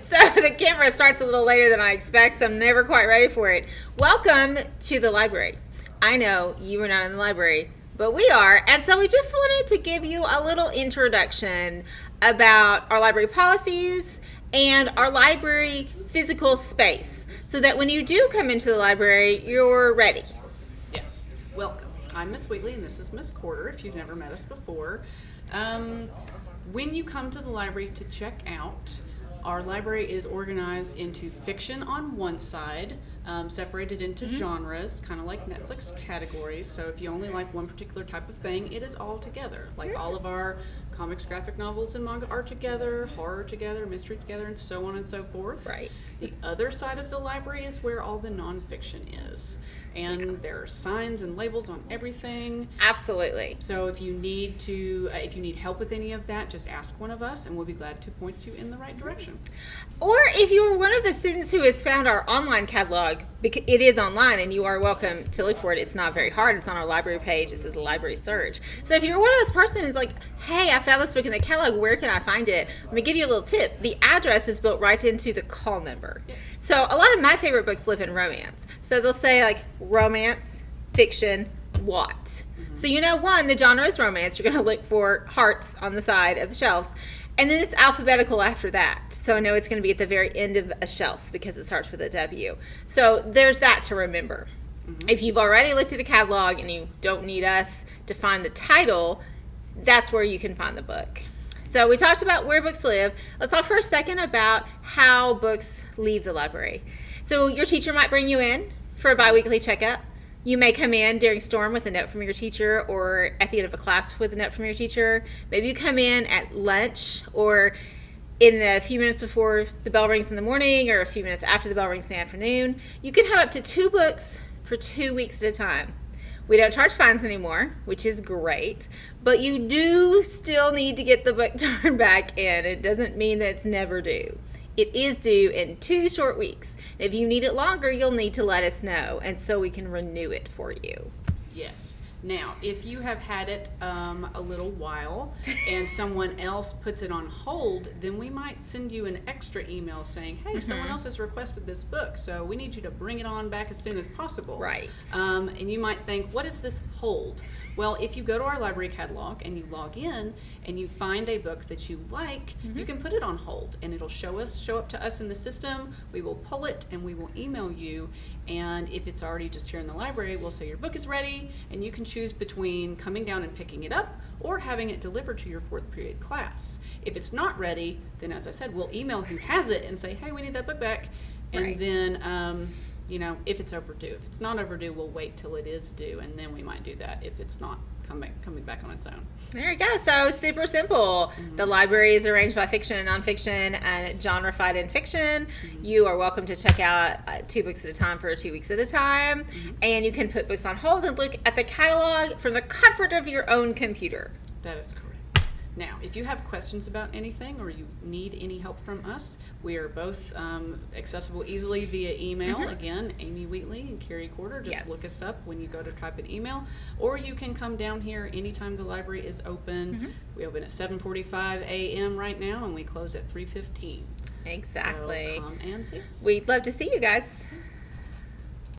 So the camera starts a little later than I expect, so I'm never quite ready for it. Welcome to the library. I know you were not in the library, but we are. And so we just wanted to give you a little introduction about our library policies and our library physical space so that when you do come into the library, you're ready. Yes. Welcome. I'm Miss Wheatley, and this is Miss Corder, if you've never met us before. When you come to the library to check out, our library is organized into fiction on one side, separated into genres, kind of like Netflix categories. So if you only like one particular type of thing, it is all together. Like all of our comics, graphic novels, and manga are together, horror together, mystery together, and so on and so forth. Right. The other side of the library is where all the nonfiction is. And there are signs and labels on everything. Absolutely. So if you need help with any of that, just ask one of us, and we'll be glad to point you in the right direction. Or if you're one of the students who has found our online catalog, because it is online and you are welcome to look for it. It's not very hard. It's on our library page. It says library search. So if you're one of those persons who's like, hey, I found this book in the catalog, where can I find it? Let me give you a little tip. The address is built right into the call number. Yes. So a lot of my favorite books live in romance. So they'll say like romance, fiction, what? Mm-hmm. So the genre is romance. You're going to look for hearts on the side of the shelves. And then it's alphabetical after that. So I know it's going to be at the very end of a shelf because it starts with a W. So there's that to remember. Mm-hmm. If you've already looked at a catalog and you don't need us to find the title, that's where you can find the book. So we talked about where books live. Let's talk for a second about how books leave the library. So your teacher might bring you in for a biweekly checkup. You may come in during storm with a note from your teacher, or at the end of a class with a note from your teacher. Maybe you come in at lunch or in the few minutes before the bell rings in the morning or a few minutes after the bell rings in the afternoon. You can have up to 2 books for 2 weeks at a time. We don't charge fines anymore, which is great, but you do still need to get the book turned back in. It doesn't mean that it's never due. It is due in 2 short weeks. If you need it longer, you'll need to let us know, and so we can renew it for you. Yes. Now, if you have had it a little while and someone else puts it on hold, then we might send you an extra email saying, hey, someone else has requested this book, so we need you to bring it on back as soon as possible. Right. And you might think, what is this hold? Well, if you go to our library catalog and you log in and you find a book that you like, you can put it on hold, and it'll show up to us in the system. We will pull it and we will email you. And if it's already just here in the library, we'll say your book is ready, and you can choose between coming down and picking it up or having it delivered to your 4th period class. If it's not ready, then as I said, we'll email who has it and say, hey, we need that book back. And Right. then, if it's overdue. If it's not overdue, we'll wait till it is due, and then we might do that if it's not coming back on its own. There you go. So super simple. Mm-hmm. The library is arranged by fiction and nonfiction and genrefied in fiction. Mm-hmm. You are welcome to check out 2 books at a time for 2 weeks at a time. Mm-hmm. And you can put books on hold and look at the catalog from the comfort of your own computer. That is correct. Now, if you have questions about anything or you need any help from us, we are both accessible easily via email. Mm-hmm. Again, Amy Wheatley and Carrie Corder. Just look us up when you go to type an email. Or you can come down here anytime the library is open. Mm-hmm. We open at 7:45 a.m. right now, and we close at 3:15. Exactly. So come and see us. We'd love to see you guys.